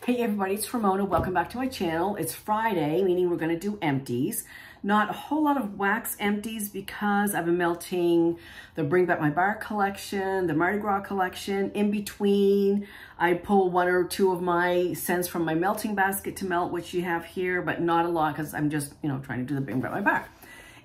Hey everybody, it's Ramona. Welcome back to my channel. It's Friday, meaning we're going to do empties. Not a whole lot of wax empties because I've been melting the Bring Back My Bar collection, the Mardi Gras collection. In between, I pull one or two of my scents from my melting basket to melt, which you have here, but not a lot because I'm just, trying to do the Bring Back My Bar.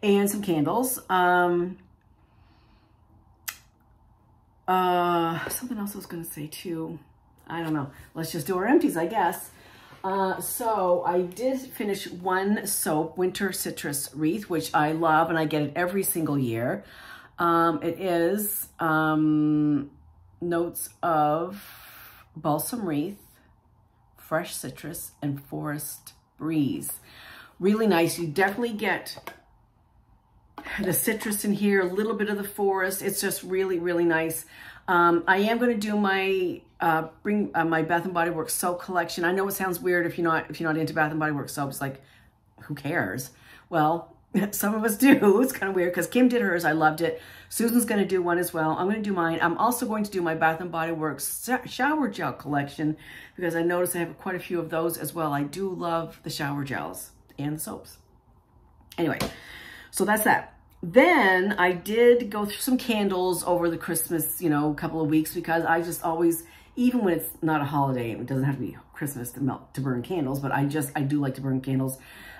And some candles. Something else I was going to say too. I don't know. Let's just do our empties, I guess. So I did finish one soap, Winter Citrus Wreath, which I love, and I get it every single year. It is notes of balsam wreath, fresh citrus, and forest breeze. Really nice. You definitely get the citrus in here, a little bit of the forest. It's just really, really nice. I am going to do my my Bath and Body Works soap collection. I know it sounds weird if you're not into Bath and Body Works soaps. Like, who cares? Well, some of us do. It's kind of weird because Kim did hers. I loved it. Susan's going to do one as well. I'm going to do mine. I'm also going to do my Bath and Body Works shower gel collection because I noticed I have quite a few of those as well. I do love the shower gels and the soaps. Anyway, so that's that. Then I did go through some candles over the Christmas, couple of weeks because I just always, even when it's not a holiday, it doesn't have to be Christmas to burn candles, but I do like to burn candles,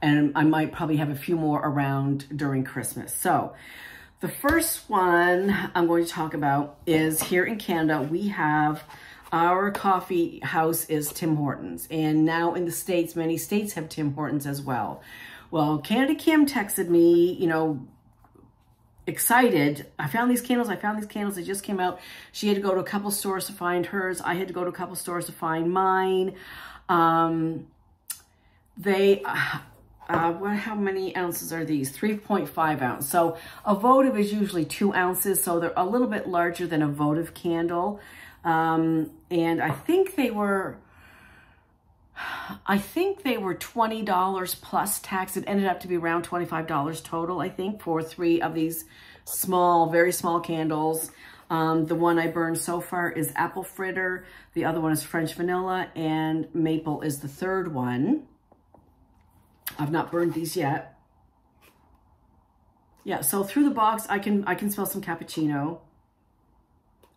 and I might probably have a few more around during Christmas. So the first one I'm going to talk about is here in Canada. We have our coffee house is Tim Hortons, and now in the States, many states have Tim Hortons as well. Well, Canada Kim texted me, excited. I found these candles. They just came out. She had to go to a couple stores to find hers. I had to go to a couple stores to find mine. How many ounces are these? 3.5 ounce. So a votive is usually 2 ounces. So they're a little bit larger than a votive candle. And I think they were $20 plus tax. It ended up to be around $25 total, I think, for 3 of these small, very small candles. The one I burned so far is apple fritter. The other one is French vanilla, and maple is the third one. I've not burned these yet. Yeah, so through the box, I can smell some cappuccino.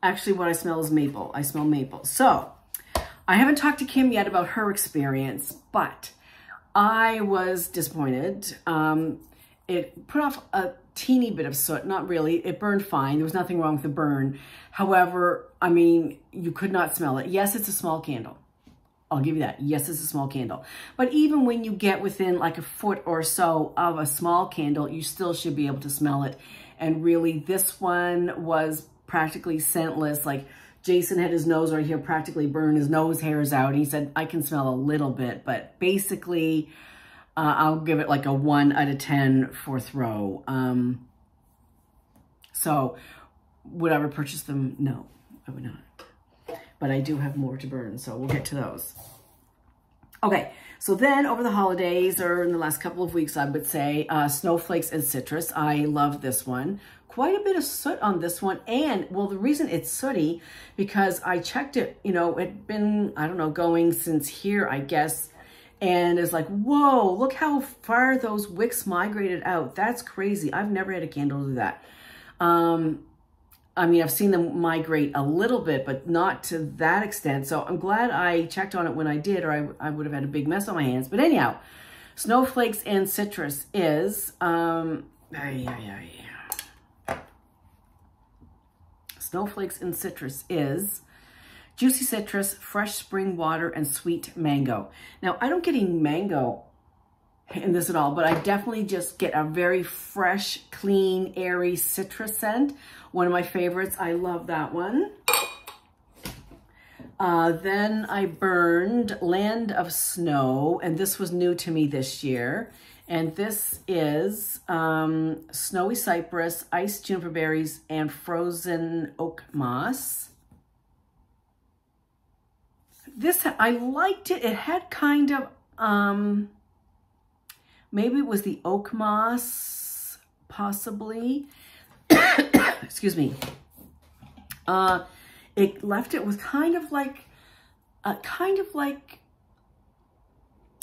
Actually, what I smell is maple. I smell maple. So I haven't talked to Kim yet about her experience, but I was disappointed. It put off a teeny bit of soot, not really. It burned fine. There was nothing wrong with the burn. However, I mean, you could not smell it. Yes, it's a small candle. I'll give you that. Yes, it's a small candle. But even when you get within like a foot or so of a small candle, you still should be able to smell it. And really, this one was practically scentless. Like, Jason had his nose right here practically burned, his nose hairs out. He said, I can smell a little bit, but basically, I'll give it like a 1 out of 10 fourth row. So would I repurchase them? No, I would not. But I do have more to burn, so we'll get to those. Okay, so then over the holidays, or in the last couple of weeks, I would say, Snowflakes and Citrus. I love this one. Quite a bit of soot on this one. And, well, the reason it's sooty, because I checked it, it'd been, I don't know, going since here, I guess. And it's like, whoa, look how far those wicks migrated out. That's crazy. I've never had a candle do that. I mean, I've seen them migrate a little bit, but not to that extent. So I'm glad I checked on it when I did, or I would have had a big mess on my hands. But anyhow, Snowflakes and Citrus is, Snowflakes and Citrus is juicy citrus, fresh spring water, and sweet mango. Now, I don't get any mango in this at all, but I definitely just get a very fresh, clean, airy citrus scent. One of my favorites. I love that one. Then I burned Land of Snow, and this was new to me this year. And this is snowy cypress, iced juniper berries, and frozen oak moss. This, I liked it. It had kind of, maybe it was the oak moss, possibly. Excuse me. It left it with kind of like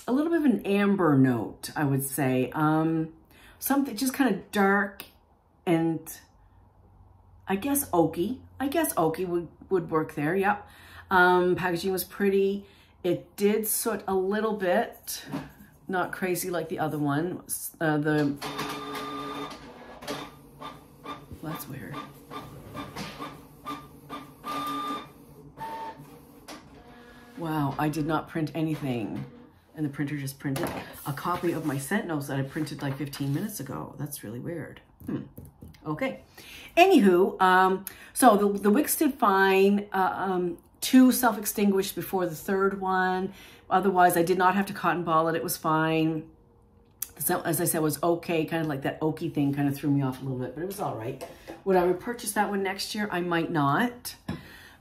a little bit of an amber note, I would say. Something just kind of dark and I guess oaky. I guess oaky would work there, yep. Packaging was pretty. It did soot a little bit, not crazy like the other one. Well, that's weird. Wow, I did not print anything. And the printer just printed a copy of my scent notes that I printed like 15 minutes ago. That's really weird. Okay. Anywho, so the wicks did fine. 2 self-extinguished before the 3rd one. Otherwise, I did not have to cotton ball it. It was fine. So, as I said, was okay. Kind of like that oaky thing kind of threw me off a little bit, but it was all right. Would I repurchase that one next year? I might not.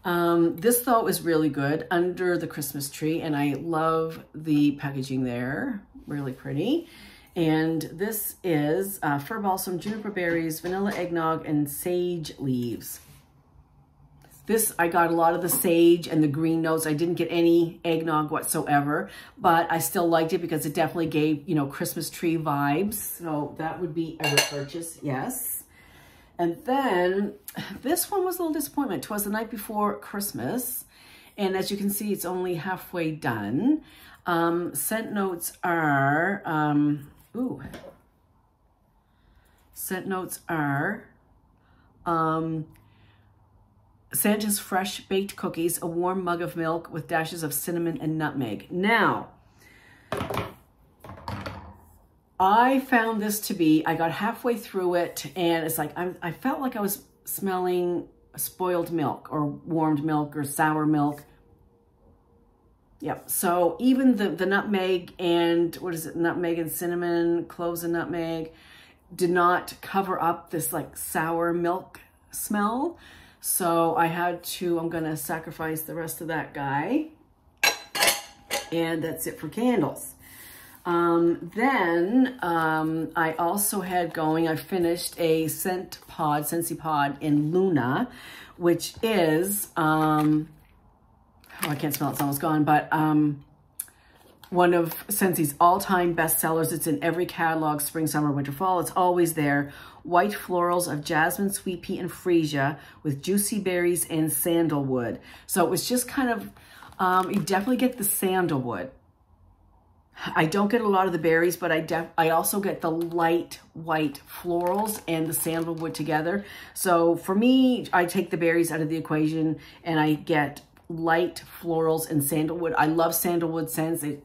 This though is really good under the Christmas tree, and I love the packaging there. Really pretty. And this is fir balsam, juniper berries, vanilla eggnog, and sage leaves. This, I got a lot of the sage and the green notes. I didn't get any eggnog whatsoever, but I still liked it because it definitely gave, you know, Christmas tree vibes. So that would be a repurchase, yes. And then this one was a little disappointment. 'Twas the night before Christmas. And as you can see, it's only halfway done. Scent notes are, scent notes are, Santa's fresh baked cookies, a warm mug of milk with dashes of cinnamon and nutmeg. Now, I found this to be, I got halfway through it and it's like, I felt like I was smelling spoiled milk or warmed milk or sour milk. Yep, so even the nutmeg and, what is it, nutmeg and cinnamon, cloves and nutmeg, did not cover up this like sour milk smell. So I had to, I'm gonna sacrifice the rest of that guy. And that's it for candles. Then I also had going, I finished a Scentsy pod in Luna, which is, oh, I can't smell it, it's almost gone, but one of Scentsy's all-time bestsellers. It's in every catalog, spring, summer, winter, fall. It's always there. White florals of jasmine, sweet pea, and freesia with juicy berries and sandalwood. So it was just kind of, you definitely get the sandalwood. I don't get a lot of the berries, but I also get the light white florals and the sandalwood together. So for me, I take the berries out of the equation and I get light florals and sandalwood. I love sandalwood scents. It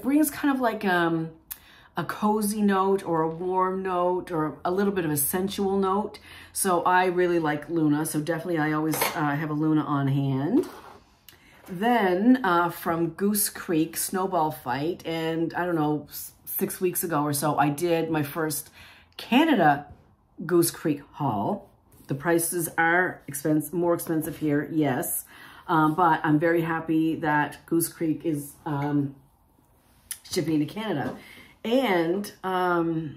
brings kind of like a cozy note or a warm note or a little bit of a sensual note. So I really like Luna. So definitely I always have a Luna on hand. Then from Goose Creek, Snowball Fight, and I don't know, 6 weeks ago or so, I did my first Canada Goose Creek haul. The prices are more expensive here, yes, but I'm very happy that Goose Creek is shipping to Canada. And, oh,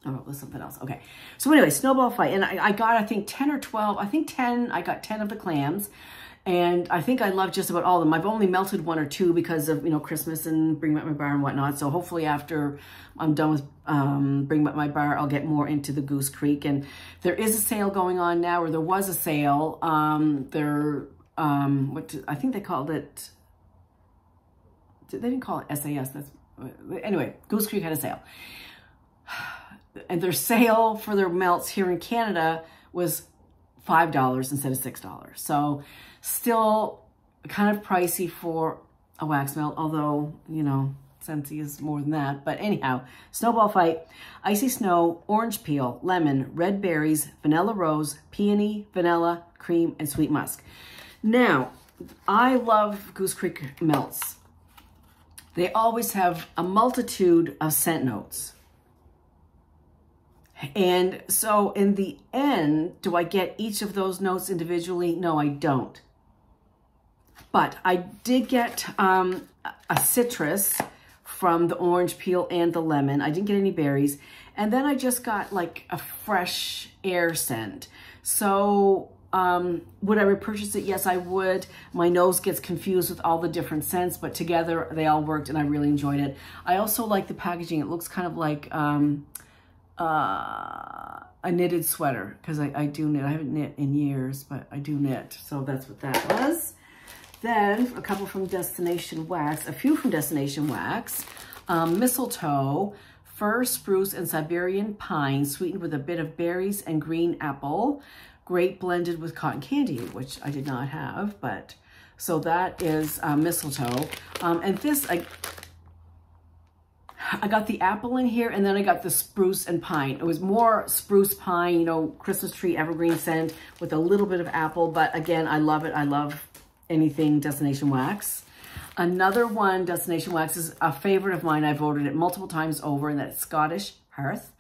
there's something else. Okay, so anyway, Snowball Fight, and I got, I think 10 or 12, I think 10, I got 10 of the clams. And I think I love just about all of them. I've only melted 1 or 2 because of, you know, Christmas and Bring Back My Bar and whatnot. So hopefully after I'm done with Bring Back My Bar, I'll get more into the Goose Creek. And there is a sale going on now, or there was a sale. I think they called it, they didn't call it SAS. Anyway, Goose Creek had a sale. And their sale for their melts here in Canada was $5 instead of $6. So still kind of pricey for a wax melt, although, you know, Scentsy is more than that. But anyhow, Snowball Fight, icy snow, orange peel, lemon, red berries, vanilla rose, peony, vanilla, cream, and sweet musk. Now, I love Goose Creek melts. They always have a multitude of scent notes. And so in the end, do I get each of those notes individually? No, I don't. But I did get a citrus from the orange peel and the lemon. I didn't get any berries. And then I just got like a fresh air scent. So would I repurchase it? Yes, I would. My nose gets confused with all the different scents, but together they all worked and I really enjoyed it. I also like the packaging. It looks kind of like a knitted sweater, because I do knit. I haven't knit in years, but I do knit. So that's what that was. Then a couple from Destination Wax, a few from Destination Wax. Mistletoe, fir, spruce, and Siberian pine, sweetened with a bit of berries and green apple. Great blended with cotton candy, which I did not have, but so that is mistletoe. And this, I got the apple in here, and then I got the spruce and pine. It was more spruce pine, you know, Christmas tree evergreen scent with a little bit of apple. But again, I love it. I love anything Destination Wax. Another one, Destination Wax, is a favorite of mine. I've ordered it multiple times over, and that's Scottish Hearth.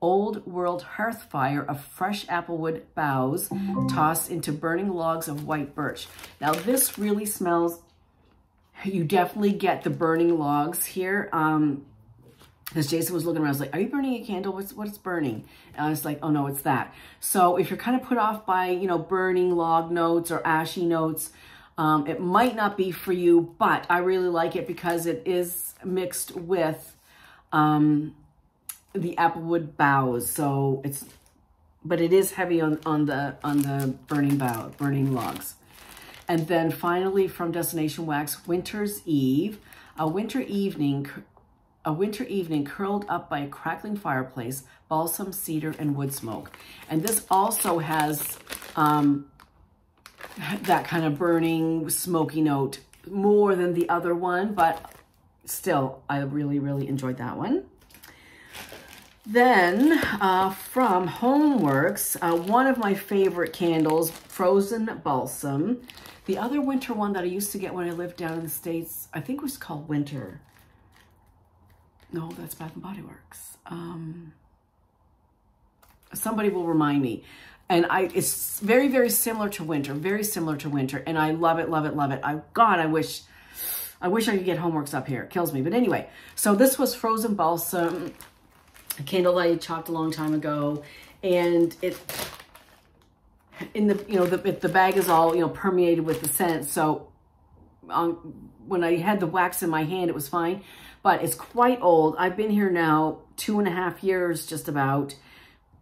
Old World Hearth Fire of fresh applewood boughs tossed into burning logs of white birch. Now this really smells, you definitely get the burning logs here. Because Jason was looking around, I was like, are you burning a candle? What's burning? And I was like, oh no, it's that. So if you're kind of put off by, you know, burning log notes or ashy notes, it might not be for you, but I really like it because it is mixed with the applewood boughs. So but it is heavy on the burning logs. And then finally from Destination Wax, Winter's Eve, a winter evening curled up by a crackling fireplace, balsam, cedar, and wood smoke. And this also has that kind of burning, smoky note more than the other one, but still, I really, really enjoyed that one. Then from Homeworks, one of my favorite candles, Frozen Balsam. The other winter one that I used to get when I lived down in the States, I think was called Winter. No, that's Bath and Body Works. Somebody will remind me. And it's very, very similar to Winter, and I love it, love it, love it. God, I wish I could get Homeworks up here. It kills me. But anyway, so this was Frozen Balsam, a candle I chopped a long time ago, and it, in the, you know, the bag is all, you know, permeated with the scent. So when I had the wax in my hand, it was fine, but it's quite old. I've been here now 2.5 years, just about.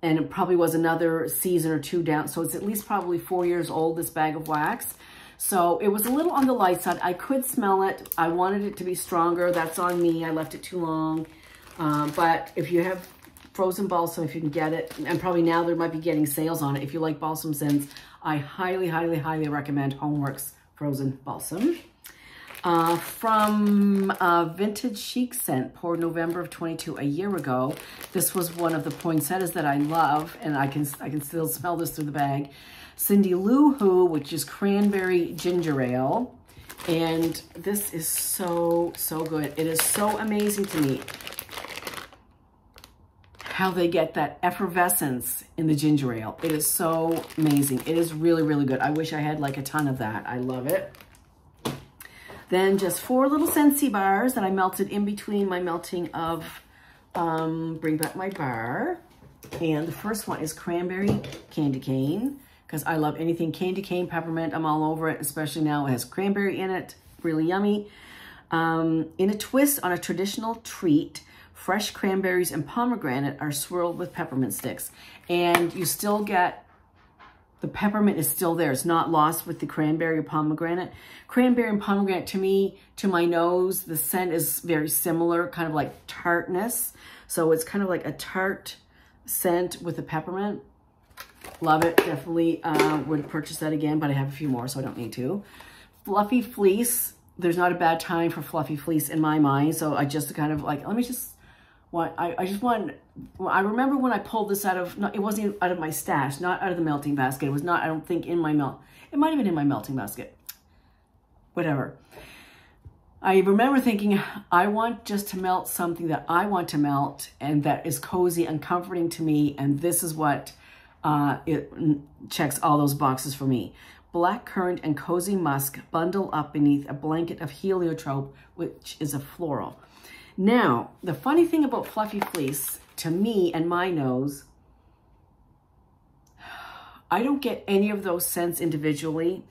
And it probably was another season or two down. So it's at least probably 4 years old, this bag of wax. So it was a little on the light side. I could smell it. I wanted it to be stronger. That's on me. I left it too long. But if you have Frozen Balsam, if you can get it, and probably now there might be getting sales on it. If you like balsam scents, I highly, highly, highly recommend Homeworks Frozen Balsam. From Vintage Chic Scent, poured November of 22, a year ago. This was one of the poinsettias that I love, and I can still smell this through the bag. Cindy Lou Who, which is cranberry ginger ale. And this is so, so good. It is so amazing to me how they get that effervescence in the ginger ale. It is so amazing. It is really, really good. I wish I had like a ton of that. I love it. Then just 4 little Scentsy bars that I melted in between my melting of Bring Back My Bar. And the first one is Cranberry Candy Cane, because I love anything candy cane, peppermint. I'm all over it, especially now it has cranberry in it. Really yummy. In a twist on a traditional treat, fresh cranberries and pomegranate are swirled with peppermint sticks. And you still get, the peppermint is still there. It's not lost with the cranberry or pomegranate. Cranberry and pomegranate, to me, to my nose, the scent is very similar, kind of like tartness. So it's kind of like a tart scent with the peppermint. Love it. Definitely would purchase that again, but I have a few more, so I don't need to. Fluffy Fleece. There's not a bad time for Fluffy Fleece in my mind. So I just kind of like, let me just... I remember when I pulled this out of, it wasn't out of my stash, not out of the melting basket. It was not, I don't think, in my it might have been in my melting basket. Whatever. I remember thinking, I want just to melt something that I want to melt and that is cozy and comforting to me. And this is what it checks all those boxes for me. Black currant and cozy musk bundle up beneath a blanket of heliotrope, which is a floral. Now, the funny thing about Fluffy Fleece, to me and my nose, I don't get any of those scents individually.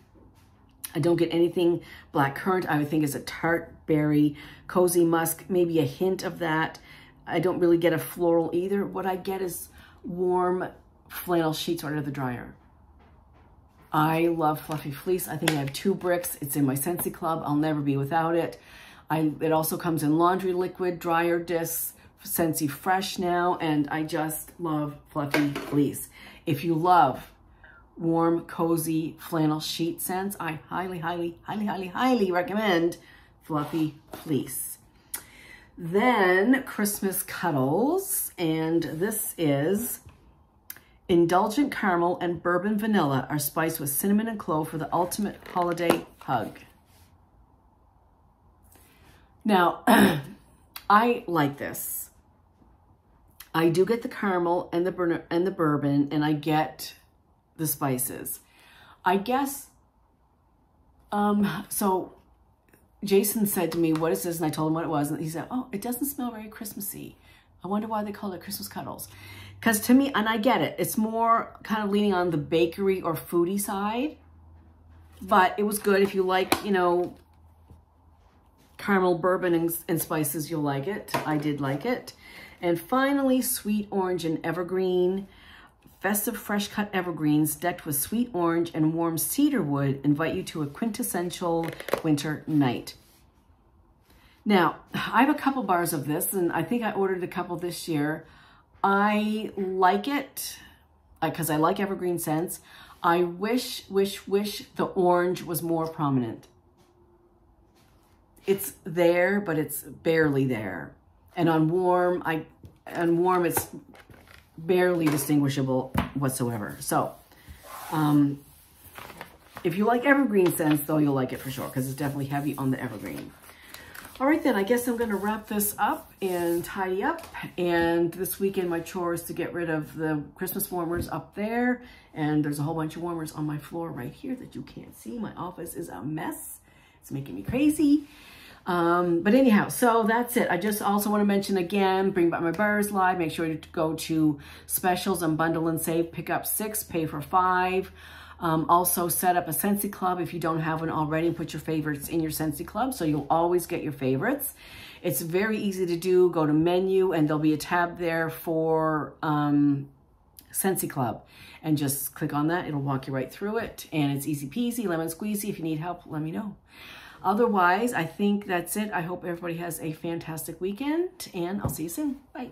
I don't get anything black currant. I would think is a tart berry, cozy musk, maybe a hint of that. I don't really get a floral either. What I get is warm flannel sheets right out of the dryer. I love fluffy fleece. I think I have 2 bricks. It's in my Scentsy Club. I'll never be without it. It also comes in laundry liquid, dryer discs, Scentsy Fresh now, and I just love fluffy fleece. If you love warm, cozy flannel sheet scents, I highly, highly, highly, highly, highly recommend fluffy fleece. Then Christmas Cuddles, and this is indulgent caramel and bourbon vanilla are spiced with cinnamon and clove for the ultimate holiday hug. Now, I like this. I do get the caramel and the bourbon, and I get the spices. I guess, so Jason said to me, what is this? And I told him what it was. And he said, oh, it doesn't smell very Christmassy. I wonder why they call it Christmas Cuddles. Because to me, and I get it, it's more kind of leaning on the bakery or foodie side. But it was good. If you like, you know, caramel, bourbon, and spices, you'll like it. I did like it. And finally, sweet orange and evergreen. Festive fresh cut evergreens decked with sweet orange and warm cedar wood invite you to a quintessential winter night. Now, I have a couple bars of this, and I think I ordered a couple this year. I like it because I like evergreen scents. I wish the orange was more prominent. It's there, but it's barely there. And on warm, it's barely distinguishable whatsoever. So, if you like evergreen scents, though, you'll like it for sure because it's definitely heavy on the evergreen. All right, then, I guess I'm going to wrap this up and tidy up. And this weekend, my chore is to get rid of the Christmas warmers up there. And there's a whole bunch of warmers on my floor right here that you can't see. My office is a mess. It's making me crazy. But anyhow, so that's it. I just also want to mention again, Bring Back My Bars Live. Make sure to go to specials and bundle and save. Pick up 6, pay for 5. Also set up a Scentsy Club if you don't have one already, and put your favorites in your Scentsy Club so you'll always get your favorites. It's very easy to do. Go to menu and there'll be a tab there for Scentsy Club, and just click on that. It'll walk you right through it, and it's easy peasy, lemon squeezy. If you need help, let me know. Otherwise, I think that's it. I hope everybody has a fantastic weekend, and I'll see you soon. Bye.